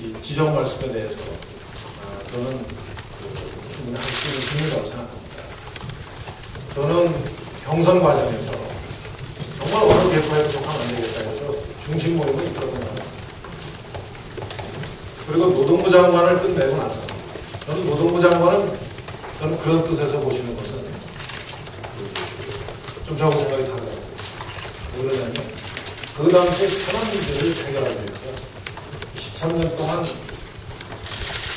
이 지적 말씀에 대해서 저는 충분히 할 수 있는 질문이라고 생각합니다. 저는 경선 과정에서 정말 어느 개파에 속하면 안 되겠다 해서 중심 모임을 이끌었거든요. 그리고 노동부 장관을 끝내고 나서 저는 노동부 장관은 저는 그런 뜻에서 보시는 것은 좀 저하고 생각이 다르다고. 왜 그러냐면 그 당시에 현안 문제를 해결하기 위해서 13년 동안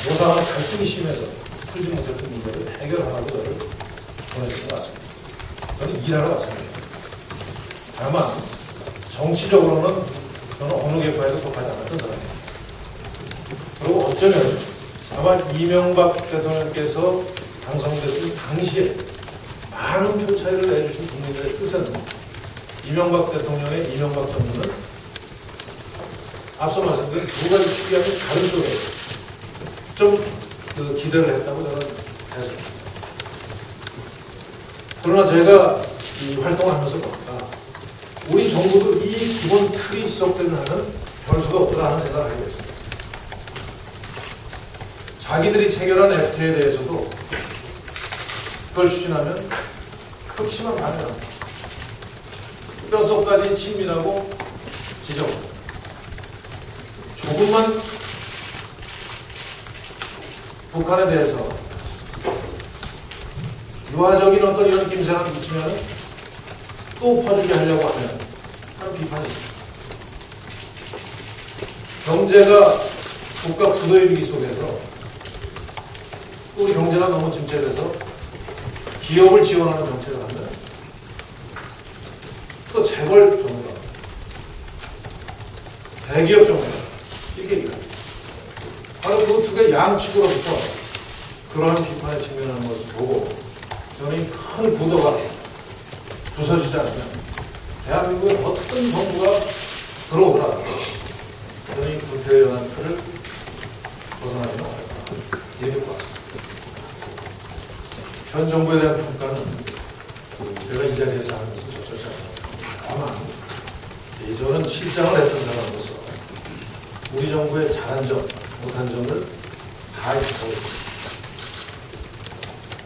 노사간 갈등이 심해서 풀지 못했던 문제를 해결하라고 저를 보내주신 것 같습니다. 저는 일하러 왔습니다. 다만 정치적으로는 저는 어느 개파에도 속하지 않았던 사람입니다. 그리고 어쩌면 아마 이명박 대통령께서 당선됐을 당시에 많은 표 차이를 내주신 국민들의 뜻은 이명박 대통령의 이명박 정부는 앞서 말씀드린 두 가지 축이하는 다른 쪽에 좀 기대를 했다고 저는 해석합니다. 그러나 제가 이 활동을 하면서 보니까 우리 정부도 이 기본 틀이 지속되는 한은 변수가 없더라 하는 생각을 하게 됐습니다. 자기들이 체결한 FTA에 대해서도 그걸 추진하면 그렇지만 않아요. 뼛속까지 친밀하고 지적. 조금만 북한에 대해서 유화적인 어떤 이런 김새가 미치면 또 퍼주게 하려고 하는 그런 비판이 있습니다. 경제가 국가 부도의 위기 속에서 우리 경제가 너무 침체돼서 기업을 지원하는 정책을 하면 또 재벌 정부가 대기업 정부가 이게 얘기합니다. 바로 그 두 개 양측으로부터 그러한 비판에 직면하는 것을 보고 저는 이 큰 부도가 부서지지 않으면 대한민국에 어떤 정부가 들어오더라도 저는 이 불태연한 틀을 벗어나지는 않을까 얘기할 것 같습니다. 현 정부에 대한 평가는 제가 이 자리에서 하는 것은 적절치 않습니다. 다만 저는 실장을 했던 사람으로서 우리 정부의 잘한 점, 못한 점을 다 인식하고 있습니다.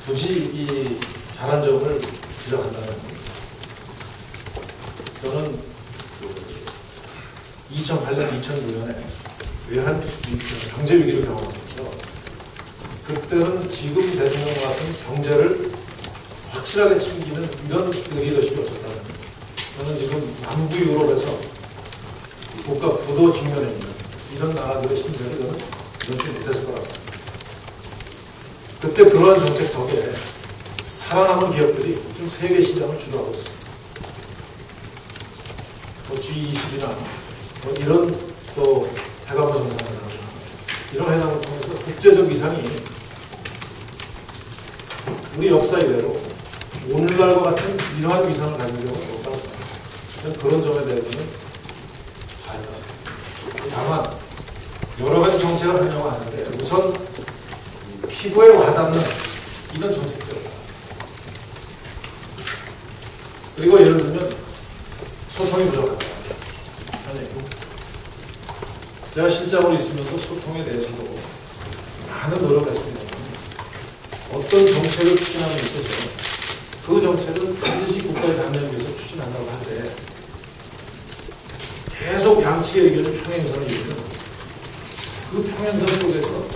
굳이 이 잘한 점을 지적한다면 저는 2008년, 2009년에 외환 경제 위기를 경험하면서 그때는 지금 대통령 같은 경제를 확실하게 챙기는 이런 리더십이 없었다는 저는 지금 남부 유럽에서 국가 부도 직면에 있는 이런 나라들의 신세를 저는 면치 못했을 거라고 합니다. 그때 그러한 정책 덕에 살아남은 기업들이 지금 세계 시장을 주도하고 있습니다. G20이나 이런 또 대가마 정상회담 이런 회담을 통해서 국제적 위상이 우리 역사 이래로 오늘날과 같은 이러한 위상을 가진 경우는 없다고 생각합니다. 그런 점에 대해서는 잘 나왔습니다. 다만 여러 가지 정책을 하려고 하는데 우선 피부에 와닿는 이런 정책들 그리고 예를 들면 소통이 부족하다. 제가 실장으로 있으면서 소통에 대해서도 많은 노력을 했습니다. 어떤 정책을 추진하는 데 있어서 그 정책은 반드시 국가의 장래를 위해서 추진한다고 할 때 계속 양측의 의견을 평행선을 이루는 그 평행선 속에서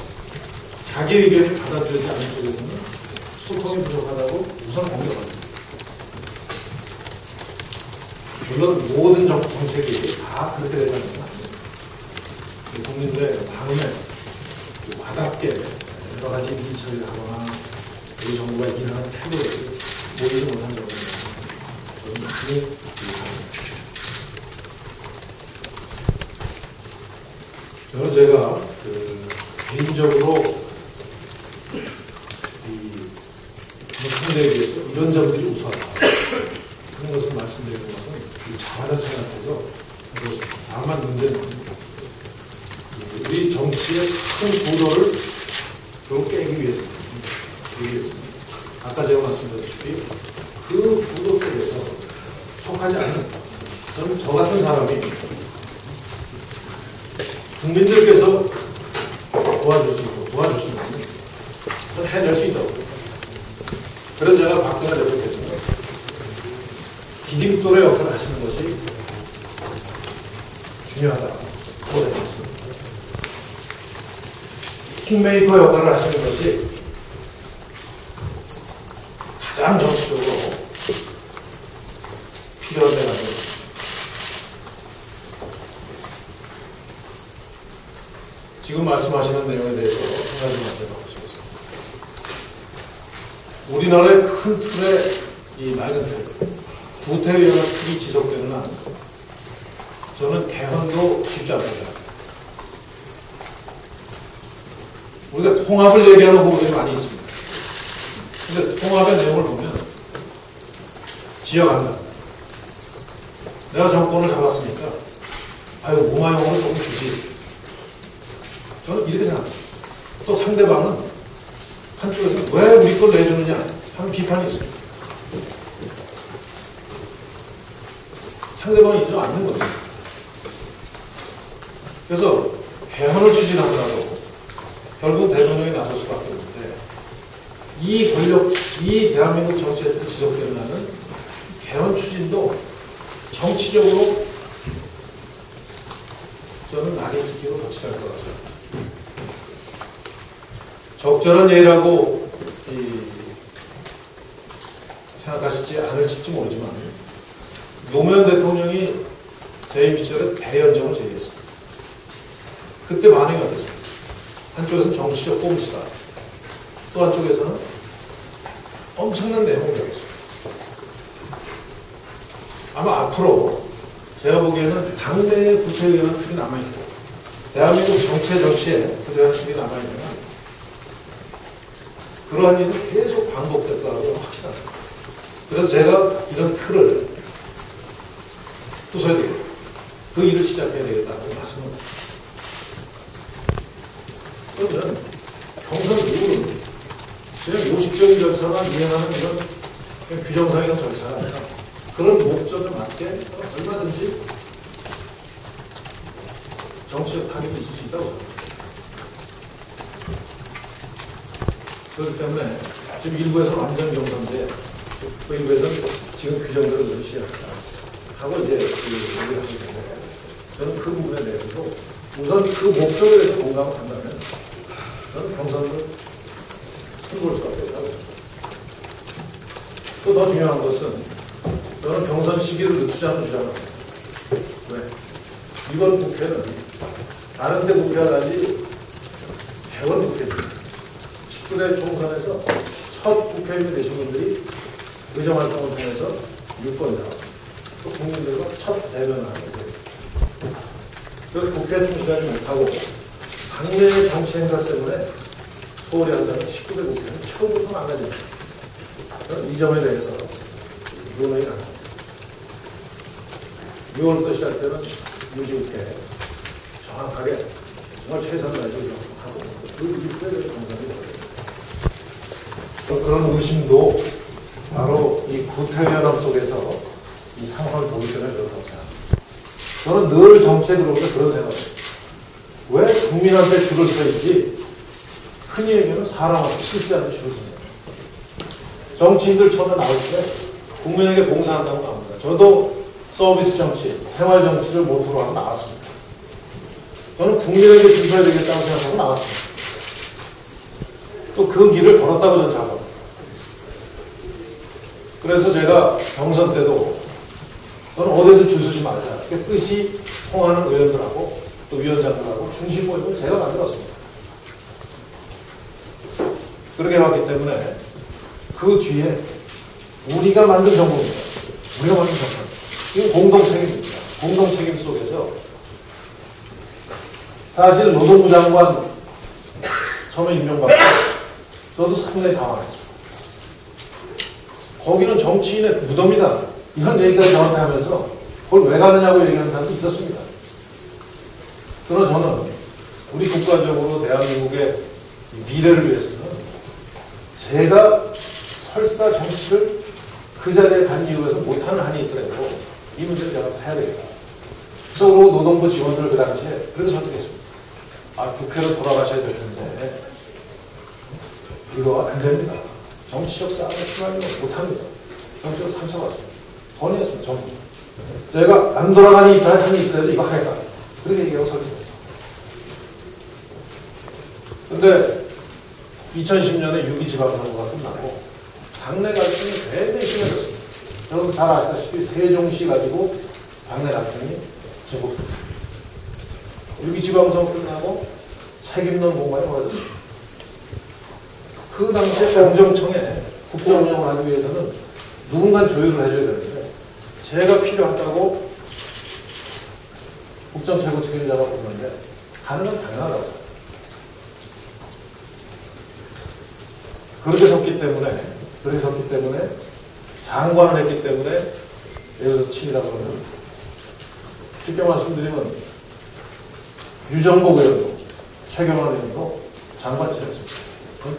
자기 의견이 받아들여지지 않는 쪽에서는 소통이 부족하다고 우선 공격합니다. 물론 모든 정책이 다 그렇게 되지 않는 건 아닙니다. 국민들의 마음에 와닿게 여러 가지 일 처리를 하거나 우리 정부가 일하는 태도에 모이지 못한 점은 저는 많이 유익합니다. 저는 제가 개인적으로 이 상대에 비해서 이런 점들이 우수하다 그런 것을 말씀드리는 것은 자화자찬 앞에서 그렇습니다. 다만 문제는 우리 정치의 큰 구도를 결국 깨기 위해서입니다. 아까 제가 말씀드렸다시피 그 구도 속에서 속하지 않는 저는 저 같은 사람이 국민들께서 도와줄 수 있고 도와주시면 저는 해낼 수 있다고. 그래서 제가 박근혜 대표께서 디딤돌의 역할을 하시는 것이 중요하다고 생각했습니다. 킹메이커 역할을 하시는 것이 가장 정치적으로 필요한 데가 아닙니다. 지금 말씀하시는 내용에 대해서 한 가지만 말씀드리겠습니다. 우리나라의 큰 틀의 이 낡은 틀, 구태의연합 틀이 지속되는 한 저는 개헌도 쉽지 않다고 생각합니다. 우리가 통합을 얘기하는 부분들이 많이 있습니다. 근데 통합의 내용을 보면 지어간다. 내가 정권을 잡았으니까 아유 무마용으로 조금 주지. 저는 이렇게 생각합니다. 또 상대방은 한쪽에서는 왜 우리 걸 내주느냐 하는 비판이 있습니다. 상대방이 인정 않는 거죠. 그래서 개헌을 추진하더라도 결국 대통령이 나설 수밖에 없는데 이 권력, 이 대한민국 정치에 지속되는 한은 개헌 추진도 정치적으로 저는 낙인 찍기로 거치할 거라고 생각합니다. 적절한 예라고 생각하실지 않으실지 모르지만 노무현 대통령이 재임 시절에 대연정을 제기했습니다. 그때 반응이 어땠습니까? 한쪽에서는 정치적 꼼수다. 또 한쪽에서는 엄청난 내용을 얘기했습니다. 아마 앞으로 제가 보기에는 당내의 구체적인 틀이 남아있고 대한민국 정치에 구체적인 틀이 남아있는 그러한 일이 계속 반복될 거라고 확신합니다. 그래서 제가 이런 틀을 부숴야 되겠다. 그 일을 시작해야 되겠다고 말씀합니다. 그러면 경선 이후는 그냥 요식적인 절차나 이행하는 이런 규정상의 절차가 아니라 그런 목적에 맞게 얼마든지 정치적 타격이 있을 수 있다고 생각합니다. 그렇기 때문에 지금 일부에서는 완전 경선제, 그 일부에서는 지금 규정대로 실시합니다. 하고 이제 얘기를 하시는데 저는 그 부분에 대해서도 우선 그 목적에 대해서 공감을 한다면 저는 경선을 승부할 수밖에 없다고 생각합니다. 또 더 중요한 것은 저는 경선 시기를 늦추지 않는 주장합니다. 왜? 이번 국회는 다른 때 국회와 달리 개원 국회입니다. 19대 총선에서 첫 국회의원이 되신 분들이 의정활동을 통해서 유권자, 또 국민들과 첫 대면을 하게 됩니다. 그래서 국회에 충실하지 못하고 당내의 정치 행사 때문에 소홀히 한다면 19대 국회는 처음부터 망가집니다. 이 점에 대해서 논의가 안 합니다. 6월부터 시작되는 유지국회 정확하게 정말 최선을 다해서 하고 그 유지국회에 대해서 정상이 되어야 그런 의심도 바로 이 구태연합 속에서 이 상황을 보기 때문에 그렇다고 생각합니다. 저는 늘 정치에 들어올 때 그런 생각을 해요. 왜 국민한테 줄을 서야지 흔히 얘기하면 사람한테 실세한테 줄을 섭니다. 정치인들 처음에 나올 때 국민에게 봉사한다고 나옵니다. 저도 서비스 정치, 생활 정치를 모토로 하고 나왔습니다. 저는 국민에게 줄 서야 되겠다고 생각하고 나왔습니다. 또 그 길을 걸었다고 저는 잡아요. 그래서 제가 경선 때도 저는 어디에도 줄 서지 말자. 뜻이 통하는 의원들하고 또 위원장들하고 중심 모임을 제가 만들었습니다. 그렇게 해왔기 때문에 그 뒤에 우리가 만든 정부입니다. 우리가 만든 정부. 이건 공동책임입니다. 공동책임 속에서 사실 노동부 장관 처음에 임명받고 저도 상당히 당황했습니다. 거기는 정치인의 무덤이다. 이런 얘기까지 저한테 하면서 그걸 왜 가느냐고 얘기하는 사람도 있었습니다. 그러나 저는 우리 국가적으로 대한민국의 미래를 위해서는 제가 설사 정치를 그 자리에 간 이유에서 못하는 한이 있더라도 이 문제를 제가 해야 되겠다. 그래서 노동부 직원들 그 당시에 그래서 선택했습니다. 아, 국회로 돌아가셔야 될 텐데 이거 안 됩니다. 정치적 싸움을 심하게 못합니다. 정치적 상처받습니다. 권유했습니다. 정부. 내가 안 돌아가니 있더라도 이거 하겠다. 그렇게 얘기하고 설득했어. 근데 2010년에 6.2 지방선거가 끝나고 당내 갈등이 굉장히 심해졌습니다. 여러분 잘 아시다시피 세종시 가지고 당내 갈등이 제고됐습니다. 6.2 지방선거 끝나고 책임론 공방이 벌어졌습니다. 그 당시에 공정청에 국정운영을 하기 위해서는 누군가 조율을 해줘야 되는데 제가 필요하다고 국정 최고 책임자가 보는데 가는 건 당연하다고. 그렇게 섰기 때문에 장관을 했기 때문에 예를 들어서 친이라고 하면 쉽게 말씀드리면 유정복 의원도 최경환 의원도 장관질 했습니다.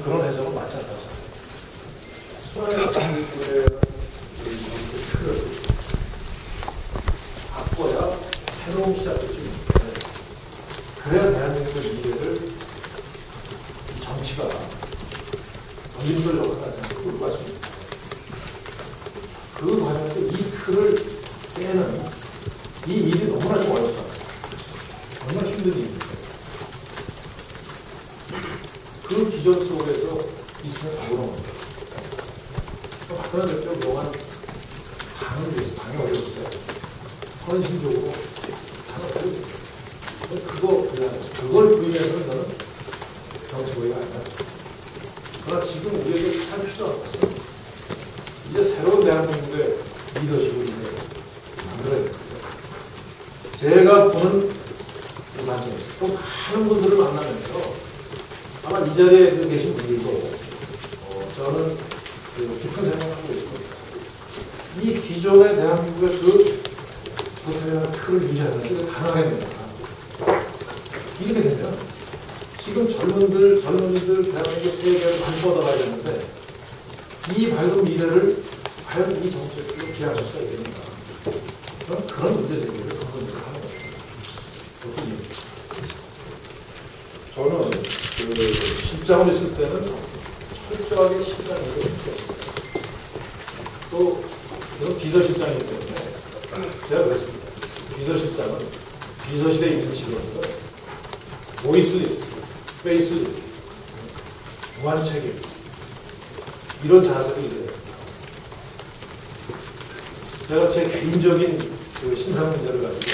그런 해석은 맞지 않다고 생각합니다. 틀을 바꿔야 새로운 시작을 수 있는데 그래야 대한민국의 미래를 정치가 정신을 역할하는 틀을 맞습니다. 그 과정에서 이 틀을 깨는 이 일이 너무나 좀 어렵다. 정말 힘든 일입니다. 그 기전 속에서 있으면 다 그런 겁니다. 박근혜 대표 그동안 당을 위해서 당이 어려울 때 헌신적으로 당을 어려울 때 그걸 부인해서는 저는 정치고의가 아니다. 그러나 지금 우리에게 참 필요한 것은 이제 새로운 대한민국의 리더십을 이제 만들어야 됩니다. 제가 보는 그 관점에서 또 많은 분들을 만나면서 아마 이 자리에 계신 분들도 저는 깊은 생각을 하고 있습니다. 이 기존의 대한민국의 그 틀을 유지하는 게 가능합니다. 이렇게 되면 지금 젊은이들 대한민국 세계를 많이 뻗어가야 되는데 이 밝은 미래를 과연 이 정책으로 기약할 수가 있겠는가. 그런 문제 제기를 근본적으로 하는 것입니다. 저는 실장을 있을 때는 철저하게 실장으로 했습니다. 또 저는 비서실장이기 때문에 제가 그랬습니다. 비서실장은 비서실에 있는 직원들 보이스리스트, 페이스리스트, 무한 책임 이런 자세로 일해요. 제가 제 개인적인 신상 문제를 가지고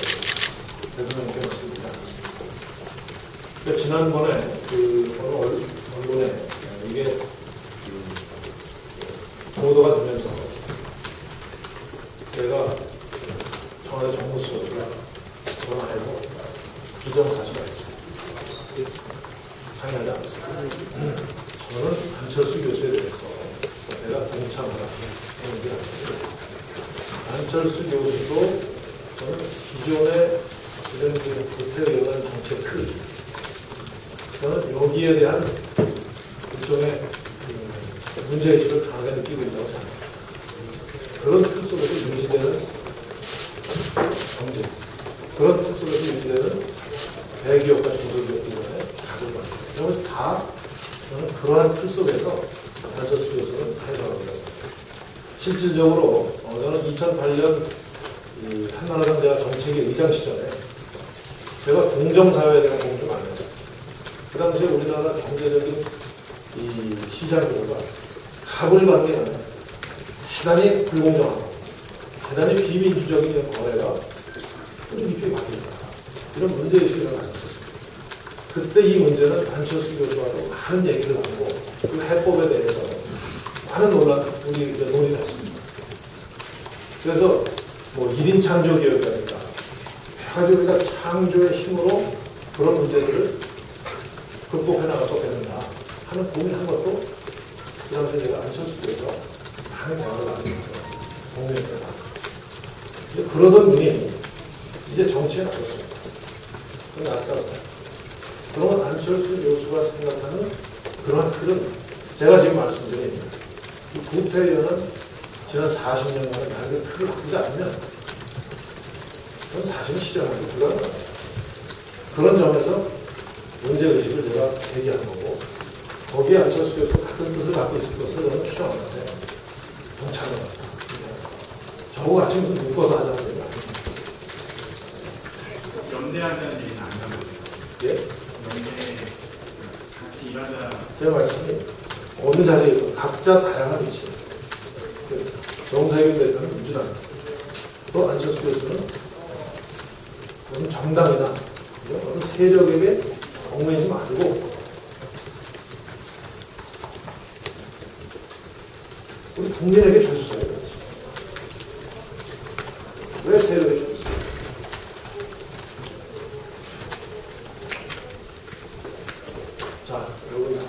대통령께 말씀드리지 않았습니다. 그러니까 지난번에 어느 언론에 이게 보도가 되면서 제가 청와대 정무수석이랑 전화해서 기정사실을 했습니다. 상의하지 않았습니다. 저는 안철수 교수에 대해서 내가 동참하라 하는 게 아니고 안철수 교수도 저는 기존의 이런 구태의원 정책 틀 저는 여기에 대한 일종의 문제의식을 강하게 느끼고 있다고 생각합니다. 그런 틀 속에서 유지되는 경제, 그런 틀 속에서 유지되는 대기업과 중소기업들의 가족관, 이런 다 저는 그러한 틀 속에서 안철수 교수는 해석하고 있습니다. 실질적으로 저는 2008년 한나라당 제가 정책위 의장 시절에 제가 공정사회에 대한 공부를 많이 했습니다. 그 당시에 우리나라 경제적인 이 시장 구조가 갑을 받는 게 아니라 대단히 불공정하고 대단히 비민주적인 거래가 깊이 바뀝니다. 이런 문제의식을 가졌었습니다. 그때 이 문제는 안철수 교수와도 많은 얘기를 하고 그 해법에 대해서 많은 논의를 했습니다. 그래서 뭐 1인 창조기업이라든가 여러 가지 우리가 창조의 힘으로 그런 문제들을 극복해 나가서 된다 하는 고민한 것도 그 당시에 제가 안철수 교수와 많은 대화를 나누면서 공유했다. 그러던 분이 이제 정치에 나섰습니다. 그건 아시다시피 그러면 안철수 교수가 생각하는 그런 틀은 제가 지금 말씀드린 이 구태의원은 지난 40년간의 밝은 틀을 바꾸지 않으면 그건 사실은 실현하기 불가능합니다. 그런 점에서 문제의식을 제가 제기한 거고, 거기에 안철수 교수가 같은 뜻을 갖고 있을 것으로 저는 추정하는데, 동참을 합니다. 저하고 같이 무슨 묶어서 하자는 얘기 아닙니다. 연대하자는 얘기는 안 나오죠. 예? 연대 같이 일하자. 제 말씀이 어느 자리에 있건 각자 다양한 위치에서 정세균 대표는 민주당에서, 또 안철수 교수는 무슨 정당이나 어떤 세력에게 얽매이지 말고 우리 국민에게 줄 수 있어야 되지. 왜 세력에 줄 수 있어요? 자, 여러분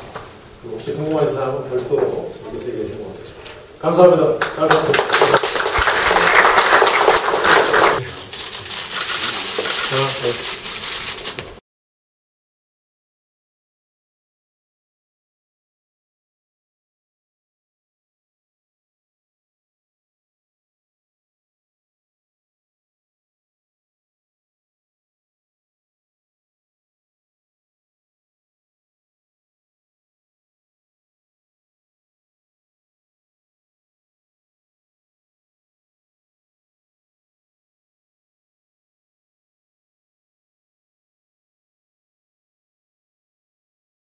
혹시 궁금한 사항은 별도로 여기서 얘기해 주시면 되겠습니다. 감사합니다. 잘 부탁드립니다. 자, 네.